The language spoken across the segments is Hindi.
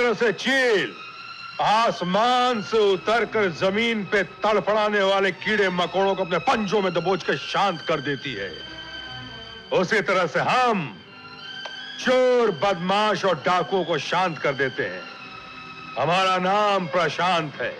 तरह से चील आसमान से उतरकर जमीन पे तड़फड़ाने वाले कीड़े मकोड़ों को अपने पंजों में दबोच कर शांत कर देती है, उसी तरह से हम चोर, बदमाश और डाकुओं को शांत कर देते हैं। हमारा नाम प्रशांत है।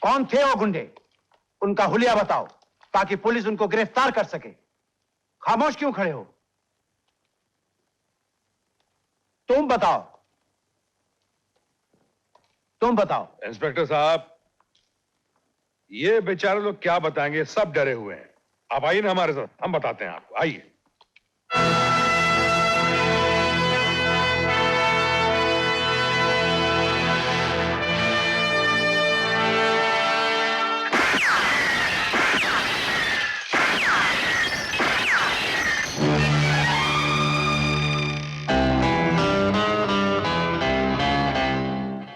कौन थे वो गुंडे? उनका हुलिया बताओ ताकि पुलिस उनको गिरफ्तार कर सके। खामोश क्यों खड़े हो? तुम बताओ, तुम बताओ। इंस्पेक्टर साहब, ये बेचारे लोग क्या बताएंगे, सब डरे हुए हैं। आप आइए ना हमारे साथ, हम बताते हैं आपको, आइए।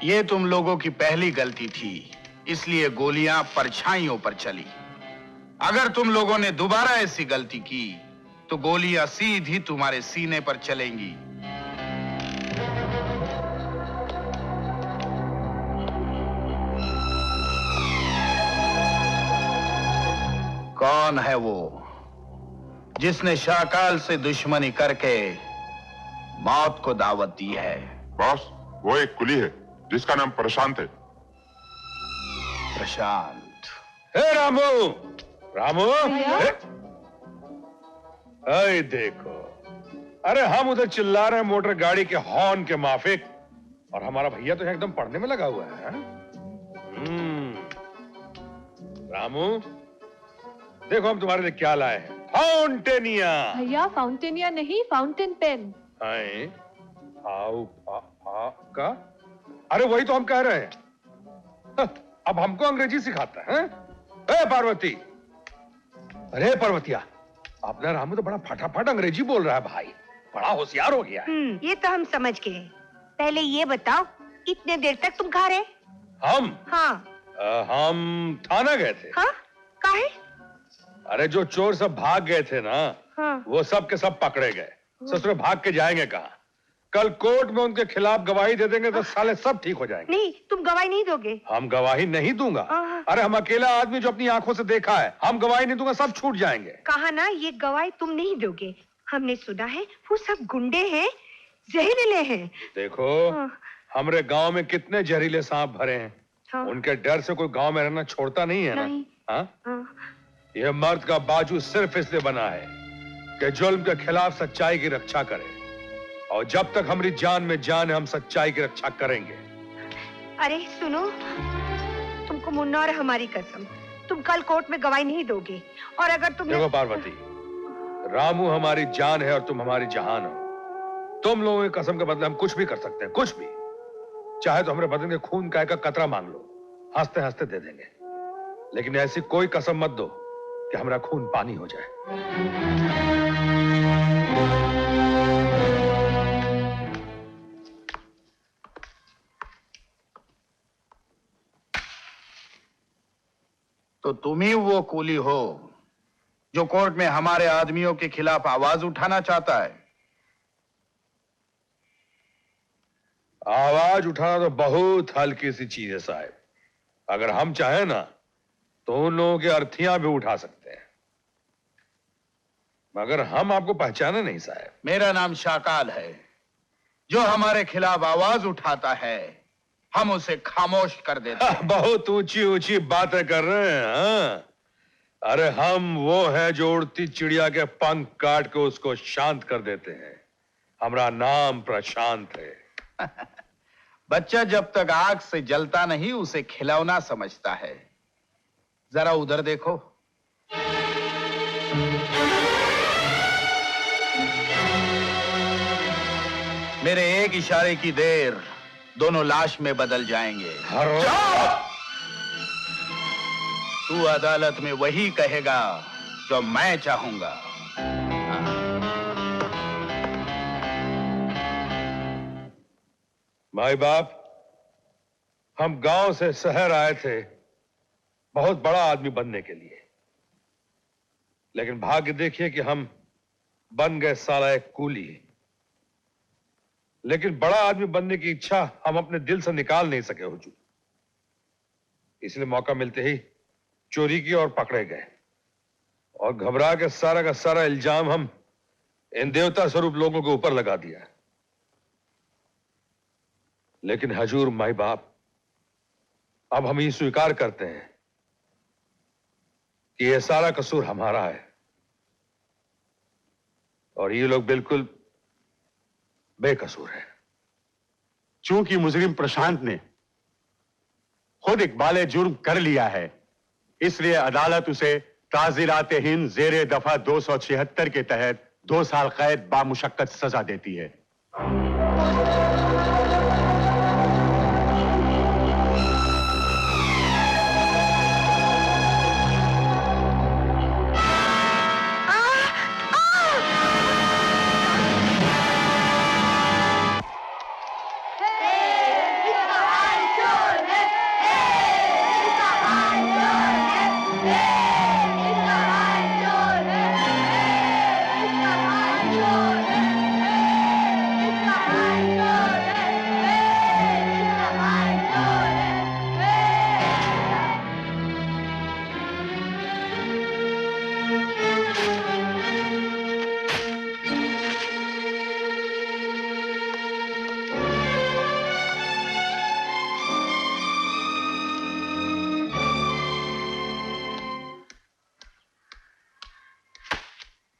ये तुम लोगों की पहली गलती थी, इसलिए गोलियां परछाइयों पर चली। अगर तुम लोगों ने दोबारा ऐसी गलती की तो गोलियां सीधी तुम्हारे सीने पर चलेंगी। कौन है वो जिसने शाकाल से दुश्मनी करके मौत को दावत दी है? बॉस, वो एक कुली है जिसका नाम प्रशांत है। प्रशांत? हे रामू, रामू, अरे देखो, अरे हम उधर चिल्ला रहे हैं मोटर गाड़ी के हॉर्न के माफिक, और हमारा भैया तो एकदम पढ़ने में लगा हुआ है। रामू, देखो हम तुम्हारे लिए क्या लाए हैं। फाउंटेनिया। भैया, फाउंटेनिया नहीं, फाउंटेन पेन। का? अरे वही तो हम कह रहे हैं। अब हमको अंग्रेजी सिखाता है? पार्वती, अरे पार्वतिया, अपना रामू तो बड़ा फटाफट अंग्रेजी बोल रहा है भाई, बड़ा होशियार हो गया है। ये तो हम समझ गए। पहले ये बताओ, इतने देर तक तुम कहाँ रहे? हम? हाँ। हम थाना गए थे। हाँ? काहे? अरे जो चोर सब भाग गए थे ना, हाँ। वो सब के सब पकड़े गए। ससुरे भाग के जाएंगे कहाँ? कल कोर्ट में उनके खिलाफ गवाही दे देंगे तो साले सब ठीक हो जाएंगे। नहीं, तुम गवाही नहीं दोगे। हम गवाही नहीं दूंगा। अरे हम अकेला आदमी जो अपनी आंखों से देखा है, हम गवाही नहीं दूंगा, सब छूट जाएंगे। कहा ना, ये गवाही तुम नहीं दोगे। हमने सुना है वो सब गुंडे हैं, जहरीले हैं। देखो, हमारे गांव में कितने जहरीले सांप भरे हैं। हाँ। उनके डर से कोई गांव में रहना छोड़ता नहीं है नहीं। ना। हाँ? ये मर्द का बाजू सिर्फ इसलिए बना है कि जुल्म के खिलाफ सच्चाई की रक्षा करे, और जब तक हमारी जान में जान है, हम सच्चाई की रक्षा करेंगे। अरे सुनो, तुमको मुन्ना और हमारी कसम, तुम कल कोर्ट में गवाही नहीं दोगे। और अगर तुम देखो पार्वती, रामू हमारी जान है और तुम हमारी जहान हो। तुम लोगों की कसम के बदले हम कुछ भी कर सकते हैं, कुछ भी। चाहे तो हमारे बदन के खून का एक कतरा मांग लो, हंसते हंसते दे देंगे। लेकिन ऐसी कोई कसम मत दो कि हमारा खून पानी हो जाए। तो तुम ही वो कुली हो जो कोर्ट में हमारे आदमियों के खिलाफ आवाज उठाना चाहता है? आवाज उठाना तो बहुत हल्की सी चीज है साहब। अगर हम चाहें ना तो उन लोगों की अर्थियां भी उठा सकते हैं, मगर हम आपको पहचाने नहीं साहब। मेरा नाम शाकाल है। जो हमारे खिलाफ आवाज उठाता है हम उसे खामोश कर देते हैं। बहुत ऊंची ऊंची बातें कर रहे हैं। हाँ? अरे हम वो हैं जो उड़ती चिड़िया के पंख काट के उसको शांत कर देते हैं। हमारा नाम प्रशांत है। बच्चा जब तक आग से जलता नहीं उसे खिलौना समझता है। जरा उधर देखो। मेरे एक इशारे की देर दोनों लाश में बदल जाएंगे। तू अदालत में वही कहेगा जो मैं चाहूंगा। माई बाप, हम गांव से शहर आए थे बहुत बड़ा आदमी बनने के लिए, लेकिन भाग्य देखिए कि हम बन गए साला एक कूली। लेकिन बड़ा आदमी बनने की इच्छा हम अपने दिल से निकाल नहीं सके हुजूर, इसलिए मौका मिलते ही चोरी की और पकड़े गए और घबरा के सारा का सारा इल्जाम हम इन देवता स्वरूप लोगों के ऊपर लगा दिया। लेकिन हजूर माई बाप, अब हम ये स्वीकार करते हैं कि यह सारा कसूर हमारा है और ये लोग बिल्कुल बेकसूर है। चूंकि मुजरिम प्रशांत ने खुद इकबाल जुर्म कर लिया है, इसलिए अदालत उसे ताज़ीरात हिंद ज़ेरे दफा 276 के तहत 2 साल कैद बामुशक्कत सजा देती है।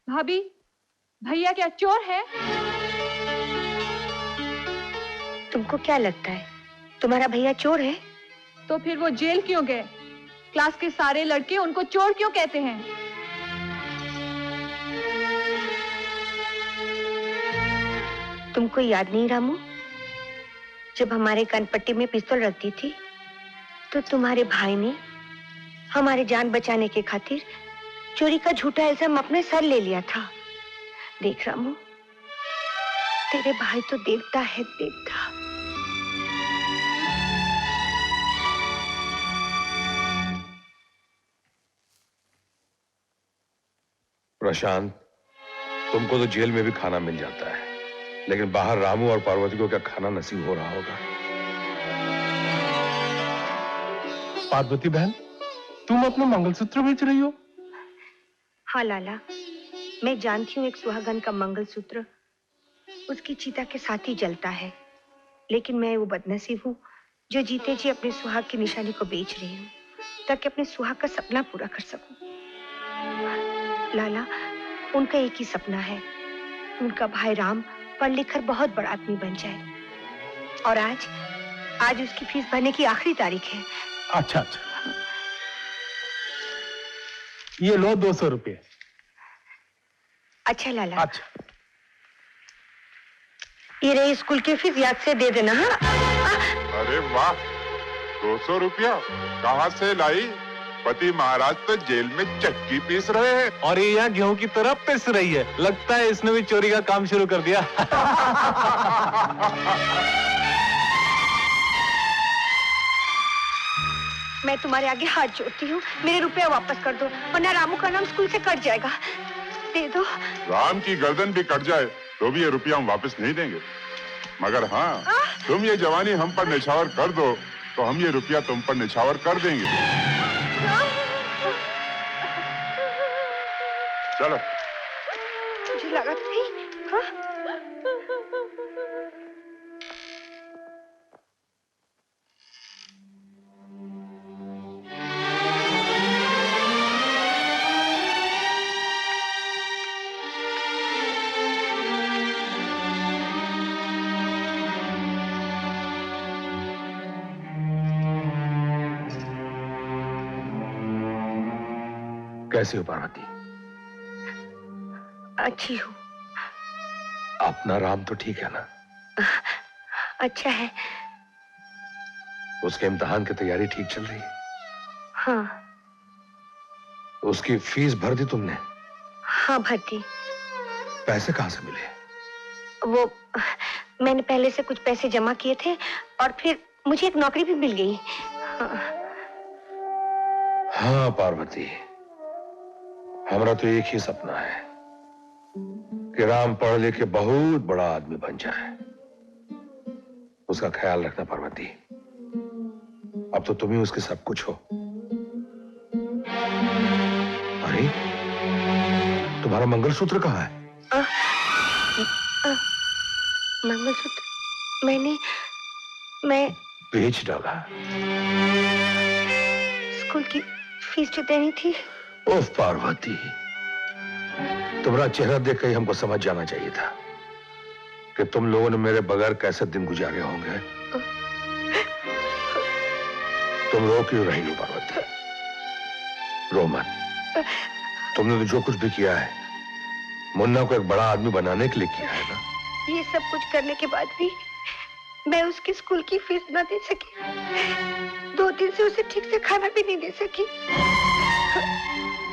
भाभी, भैया क्या चोर है? तुमको क्या लगता है तुम्हारा भैया चोर है? तो फिर वो जेल क्यों गए? क्लास के सारे लड़के उनको चोर क्यों कहते हैं? तुमको याद नहीं रामू, जब हमारे कनपट्टी में पिस्तौल रखती थी तो तुम्हारे भाई ने हमारे जान बचाने के खातिर चोरी का झूठा इल्जाम अपने सर ले लिया था। देख रामू, तेरे भाई तो देवता है, देवता। प्रशांत, तुमको तो जेल में भी खाना मिल जाता है, लेकिन बाहर रामू और पार्वती को क्या खाना नसीब हो रहा होगा? पार्वती बहन, तुम अपना मंगलसूत्र बेच रही हो? हाँ लाला, मैं जानती हूँ एक सुहागन का मंगलसूत्र उसकी चिता के साथ ही जलता है, लेकिन मैं वो बदनसीब हूँ जो जीते जी अपने सुहाग की निशानी को बेच रही हूँ ताकि अपने सुहाग का सपना पूरा कर सकूं। लाला, उनका एक ही सपना है, उनका भाई राम पढ़ लिख कर बहुत बड़ा आदमी बन जाए, और आज उसकी फीस भरने की आखिरी तारीख है। अच्छा, ये लो 200 रुपये। अच्छा लाला। अच्छा, ये रही स्कूल की फीस, याद से दे देना। हाँ? अरे वाह, 200 रुपया कहाँ से लाई? पति महाराज तो जेल में चक्की पीस रहे हैं और ये यहाँ गेहूं की तरह पिस रही है। लगता है इसने भी चोरी का काम शुरू कर दिया। मैं तुम्हारे आगे हाथ जोड़ती हूँ, मेरे रुपया वापस कर दो, वरना रामू का नाम स्कूल से कट जाएगा। दे दो। राम की गर्दन भी कट जाए तो भी ये रुपया हम वापस नहीं देंगे, मगर हाँ, तुम ये जवानी हम पर निछावर कर दो तो हम ये रुपया तुम पर निछावर कर देंगे। चलो। मुझे लगा थी। हाँ? कैसी हो पार्वती? अच्छी हूँ। अपना राम तो ठीक है ना? अच्छा है। उसके इम्तिहान की तैयारी ठीक चल रही है? हाँ। उसकी फीस भर दी तुमने? हाँ, भर दी। पैसे कहाँ से मिले? मैंने पहले से कुछ पैसे जमा किए थे और फिर मुझे एक नौकरी भी मिल गई। हाँ पार्वती, हमारा तो एक ही सपना है कि राम पढ़ लिख के बहुत बड़ा आदमी बन जाए। उसका ख्याल रखना पार्वती, अब तो तुम ही उसके सब कुछ हो। अरे तुम्हारा मंगलसूत्र कहाँ है? मंगलसूत्र मैं बेच डाला। स्कूल की फीस जो देनी थी। ओह पार्वती, तुम्हारा चेहरा देख के हमको समझ जाना चाहिए था कि तुम लोगों ने मेरे बगैर कैसे दिन गुजारे होंगे। तुम रो क्यों रही हो पार्वती? रो मत। तुमने तो जो कुछ भी किया है मुन्ना को एक बड़ा आदमी बनाने के लिए किया है ना। ये सब कुछ करने के बाद भी मैं उसकी स्कूल की फीस ना दे सकी। 2 दिन से उसे ठीक से खाना भी नहीं दे सकी।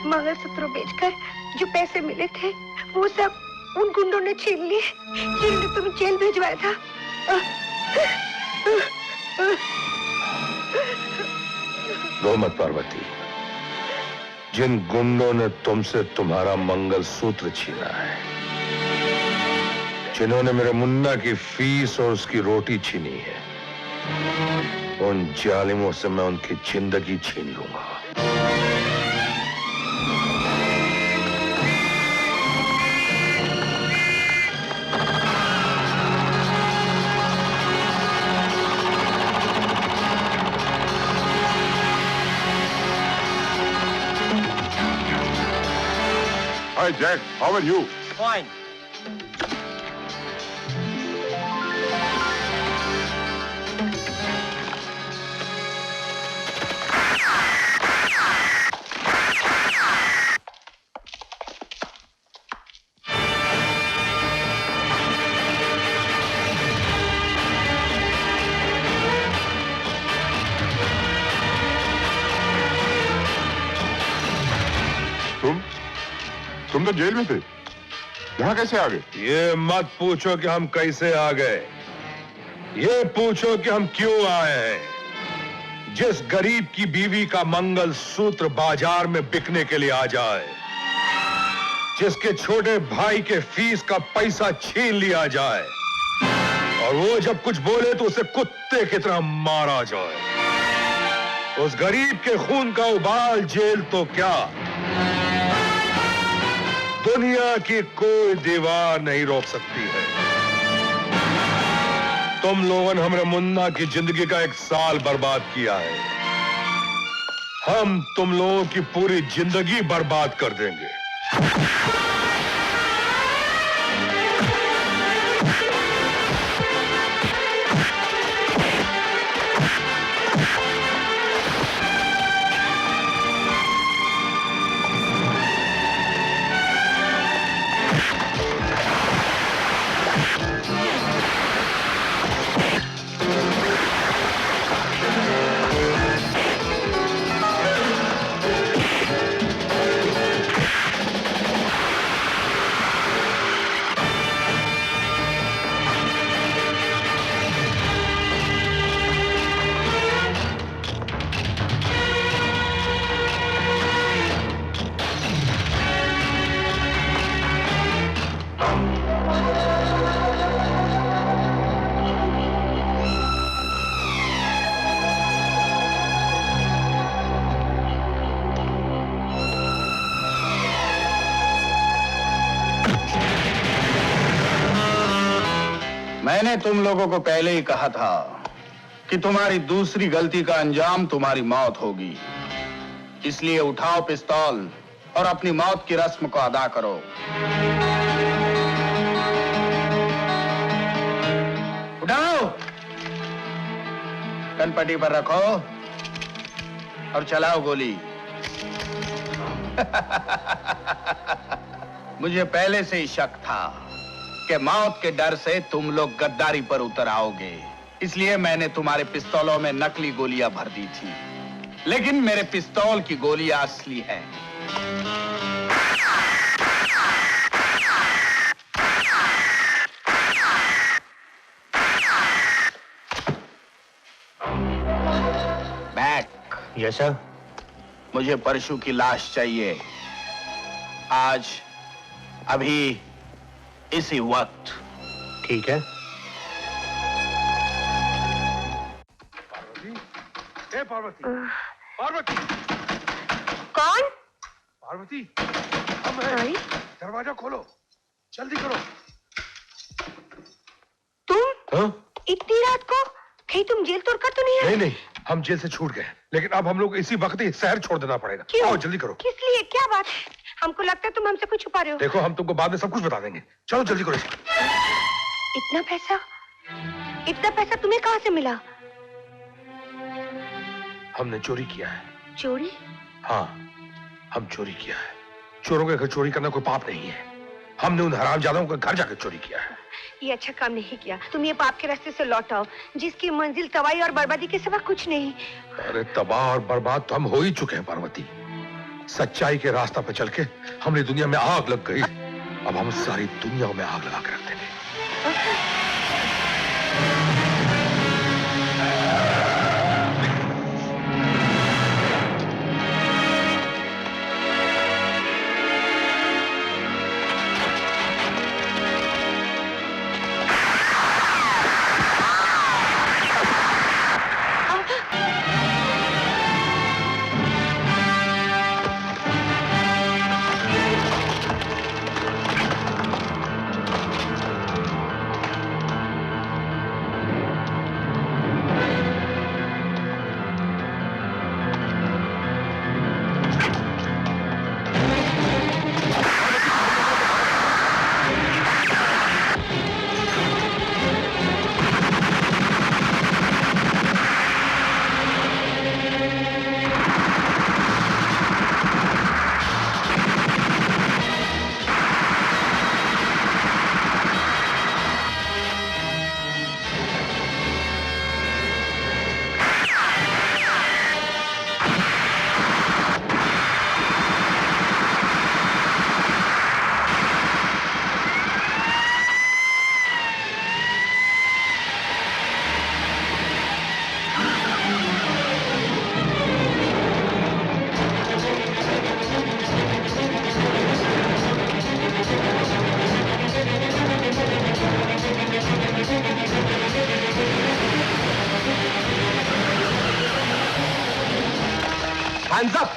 मंगलसूत्र बेचकर जो पैसे मिले थे वो सब उन गुंडों ने छीन लिए जिन्होंने तुम्हें जेल भिजवाया था। रो मत पार्वती। जिन गुंडों ने तुमसे तुम्हारा मंगलसूत्र छीना है, जिन्होंने मेरे मुन्ना की फीस और उसकी रोटी छीनी है, उन जालिमों से मैं उनकी जिंदगी छीन लूंगा। Hi Jack, how are you? Fine. तुम तो जेल में थे, यहाँ कैसे आ गए? ये मत पूछो कि हम कैसे आ गए, ये पूछो कि हम क्यों आए हैं। जिस गरीब की बीवी का मंगलसूत्र बाजार में बिकने के लिए आ जाए, जिसके छोटे भाई के फीस का पैसा छीन लिया जाए और वो जब कुछ बोले तो उसे कुत्ते की तरह मारा जाए, उस गरीब के खून का उबाल जेल तो क्या, दुनिया की कोई दीवार नहीं रोक सकती है। तुम लोगों ने हमारे मुन्ना की जिंदगी का 1 साल बर्बाद किया है, हम तुम लोगों की पूरी जिंदगी बर्बाद कर देंगे। मैंने तुम लोगों को पहले ही कहा था कि तुम्हारी दूसरी गलती का अंजाम तुम्हारी मौत होगी। इसलिए उठाओ पिस्तौल और अपनी मौत की रस्म को अदा करो। उठाओ, कनपट्टी पर रखो और चलाओ गोली। मुझे पहले से ही शक था कि मौत के डर से तुम लोग गद्दारी पर उतर आओगे, इसलिए मैंने तुम्हारे पिस्तौलों में नकली गोलियां भर दी थी, लेकिन मेरे पिस्तौल की गोलियां असली हैं। Yes sir. मुझे परशु की लाश चाहिए, आज, अभी, इसी वक्त। ठीक है। ए पार्वती, पार्वती, कौन? पार्वती, हम हैं। अरे, दरवाजा खोलो, जल्दी करो। तुम हाँ? इतनी रात को? कहीं तुम जेल तोड़कर तो नहीं आए? नहीं, हम जेल से छूट गए, लेकिन अब हम लोग इसी वक्त ही शहर छोड़ देना पड़ेगा। क्यों? आओ जल्दी करो। किस लिए? क्या बात है? हमको लगता है तुम हमसे कुछ छुपा रहे हो। देखो, हम तुमको बाद में सब कुछ बता देंगे। चलो जल्दी करो। इतना पैसा? इतना पैसा तुम्हें कहाँ से मिला? हमने चोरी किया है। चोरी? हाँ, हम चोरी किया है। चोरों के घर चोरी करना कोई पाप नहीं है। हमने उन हरामजादों के घर जाकर चोरी किया है। ये अच्छा काम नहीं किया। तुम ये पाप के रास्ते से लौट आओ, जिसकी मंजिल तबाही और बर्बादी के सिवा कुछ नहीं। अरे तबाह और बर्बाद तो हम हो ही चुके हैं पार्वती। सच्चाई के रास्ता पर चल के हमारी दुनिया में आग लग गई। अब हम सारी दुनिया में आग लगा के रख देंगे। Hands up!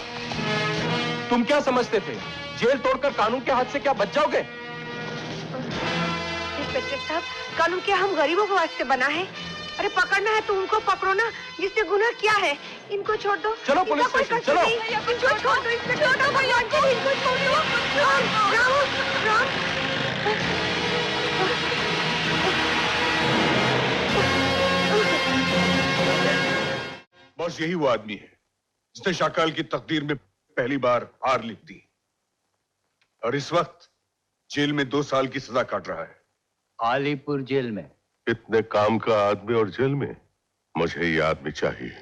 तुम क्या समझते थे, जेल तोड़कर कानून के हाथ से क्या बच जाओगे? इंस्पेक्टर साहब, कानून क्या हम गरीबों के वास्ते बना है? अरे पकड़ना है तो उनको पकड़ो ना, जिसने गुनाह किया है। इनको छोड़ दो। चलो पुलिस इनका कोई स्टेशन, कसूर चलो। नहीं। इनको छोड़ दो इंस्पेक्टर साहब, इनको छोड़ दो। राम, राम। बस यही वो आदमी है जिसने शाकाल की तकदीर में पहली बार हार लिख दी और इस वक्त जेल में 2 साल की सजा काट रहा है। आलीपुर जेल में। इतने काम का आदमी और जेल में, मुझे ये आदमी चाहिए।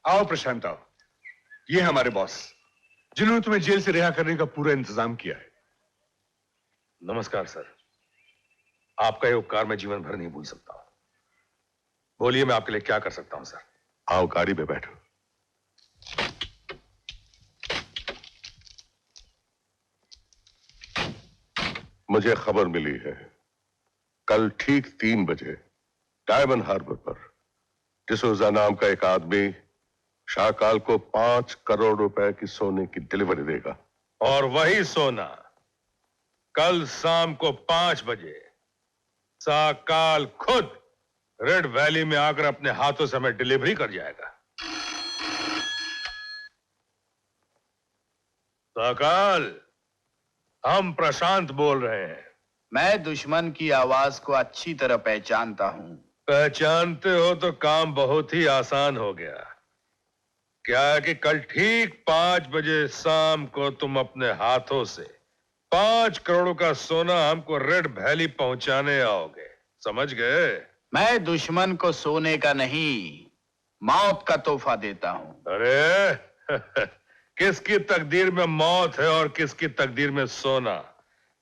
आओ प्रशांत, आओ। ये हमारे बॉस, जिन्होंने तुम्हें जेल से रिहा करने का पूरा इंतजाम किया है। नमस्कार सर, आपका ये उपकार मैं जीवन भर नहीं भूल सकता हूं। बोलिए, मैं आपके लिए क्या कर सकता हूं सर? आओ गाड़ी में बैठो। मुझे खबर मिली है, कल ठीक 3 बजे डायमंड हार्बर पर डिसोजा नाम का एक आदमी शाकाल को 5 करोड़ रुपए की सोने की डिलीवरी देगा। और वही सोना कल शाम को 5 बजे शाकाल खुद रेड वैली में आकर अपने हाथों से हमें डिलीवरी कर जाएगा। शाकाल, हम प्रशांत बोल रहे हैं। मैं दुश्मन की आवाज को अच्छी तरह पहचानता हूं। पहचानते हो तो काम बहुत ही आसान हो गया। क्या है कि कल ठीक 5 बजे शाम को तुम अपने हाथों से 5 करोड़ का सोना हमको रेड वैली पहुंचाने आओगे, समझ गए? मैं दुश्मन को सोने का नहीं, मौत का तोहफा देता हूं। अरे किसकी तकदीर में मौत है और किसकी तकदीर में सोना,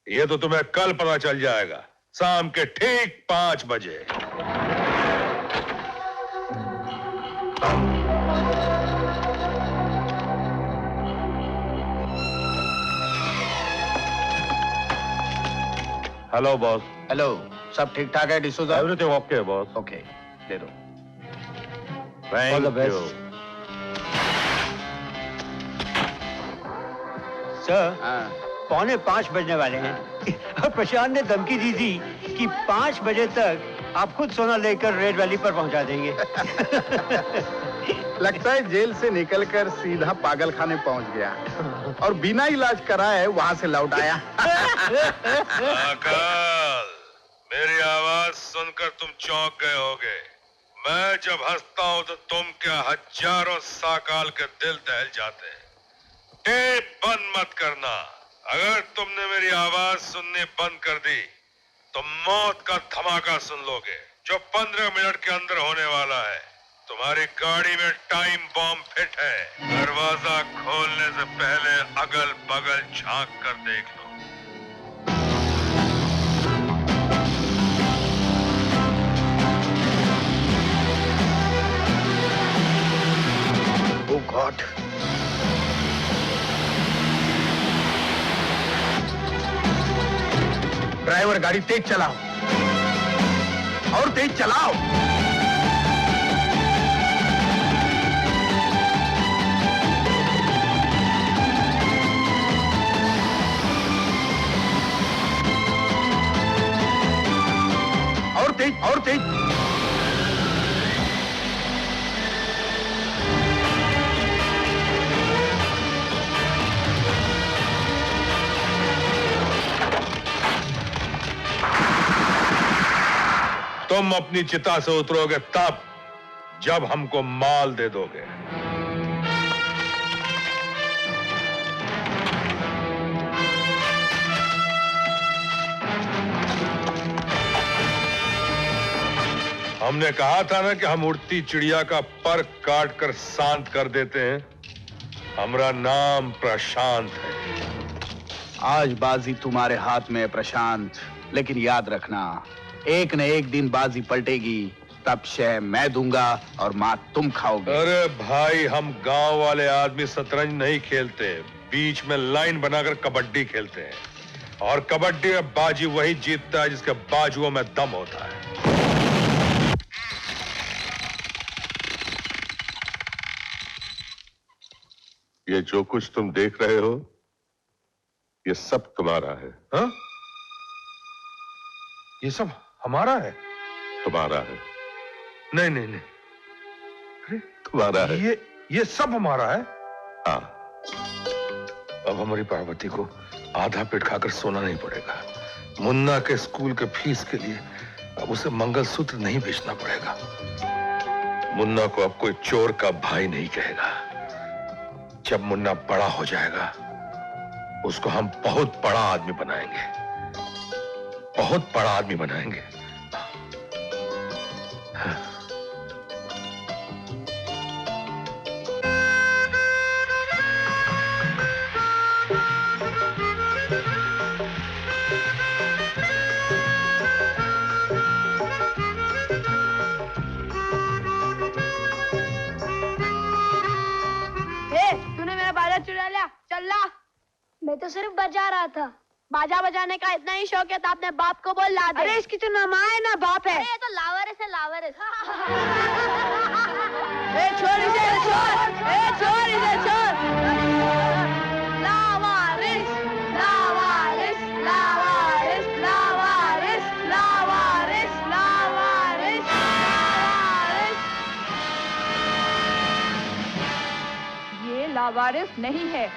ये तो तुम्हें कल पता चल जाएगा, शाम के ठीक 5 बजे। Hello boss. हेलो, सब ठीक ठाक है D'Souza? Everything okay boss. Okay, दे दो। Thank you. सर, हाँ, 4:45 बजने वाले हैं और प्रशांत ने धमकी दी थी कि 5 बजे तक आप खुद सोना लेकर रेड वैली पर पहुंचा देंगे। लगता है जेल से निकलकर सीधा पागलखाने पहुंच गया और बिना इलाज कराए वहां से लौट आया। अकाल, मेरी आवाज सुनकर तुम चौंक गए होगे। मैं जब हंसता हूं तो तुम क्या हजारों साकाल के दिल दहल जाते हैं। टेप बंद मत करना। अगर तुमने मेरी आवाज सुननी बंद कर दी तो मौत का धमाका सुन लोगे, जो 15 मिनट के अंदर होने वाला है। तुम्हारी गाड़ी में टाइम बॉम्ब फिट है। दरवाजा खोलने से पहले अगल बगल झांक कर देख लो। Oh God! ड्राइवर, गाड़ी तेज चलाओ और तेज चलाओ। और तेज। तुम अपनी चिता से उतरोगे तब जब हमको माल दे दोगे। हमने कहा था ना कि हम उड़ती चिड़िया का पर काट कर शांत कर देते हैं। हमारा नाम प्रशांत है। आज बाजी तुम्हारे हाथ में है प्रशांत, लेकिन याद रखना, एक न एक दिन बाजी पलटेगी, तब शह मैं दूंगा और मात तुम खाओगे। अरे भाई, हम गांव वाले आदमी शतरंज नहीं खेलते, बीच में लाइन बनाकर कबड्डी खेलते हैं। और कबड्डी में बाजी वही जीतता है जिसके बाजुओं में दम होता है। ये जो कुछ तुम देख रहे हो, ये सब तुम्हारा है। हाँ? ये सब हमारा है? तुम्हारा है। नहीं नहीं नहीं, अरे तुम्हारा है। ये सब हमारा है। हाँ। अब हमारी पार्वती को आधा पेट खाकर सोना नहीं पड़ेगा। मुन्ना के स्कूल के फीस के लिए अब उसे मंगलसूत्र नहीं बेचना पड़ेगा। मुन्ना को अब कोई चोर का भाई नहीं कहेगा। जब मुन्ना बड़ा हो जाएगा, उसको हम बहुत बड़ा आदमी बनाएंगे, बहुत बड़ा आदमी बनाएंगे। तूने मेरा बाजा चुरा लिया, चल ला। मैं तो सिर्फ बजा रहा था। बाजा बजाने का इतना ही शौक है तो अपने बाप को बोल ला दे। अरे इसकी तो ना माँ है ना बाप है। अरे ये तो लावारिस है, लावारिस। छोड़ इसे, छोड़ इसे, छोड़। लावारिस, लावारिस, लावारिस, लावारिस, लावारिस, लावारिस, लावारिस। ये लावारिस नहीं है,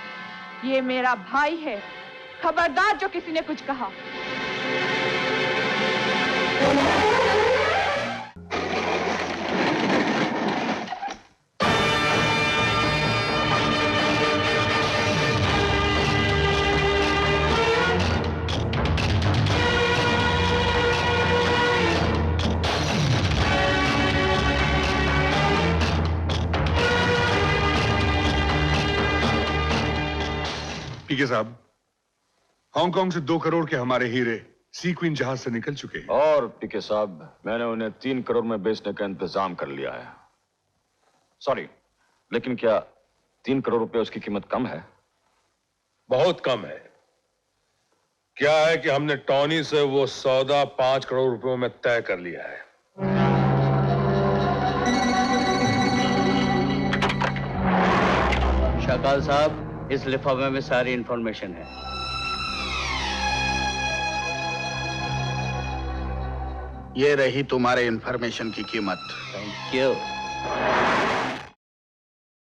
ये मेरा भाई है। खबरदार जो किसी ने कुछ कहा। पीके साहब, हांगकांग से 2 करोड़ के हमारे हीरे सीक्विन जहाज से निकल चुके हैं। और पीके साहब, मैंने उन्हें 3 करोड़ में बेचने का इंतजाम कर लिया है। सॉरी, लेकिन क्या 3 करोड़ रुपए उसकी कीमत कम है? बहुत कम है। क्या है कि हमने टॉनी से वो सौदा 5 करोड़ रुपयों में तय कर लिया है। शाकाल साहब, इस लिफाफे में सारी इंफॉर्मेशन है। ये रही तुम्हारे इंफॉर्मेशन की कीमत। Thank you.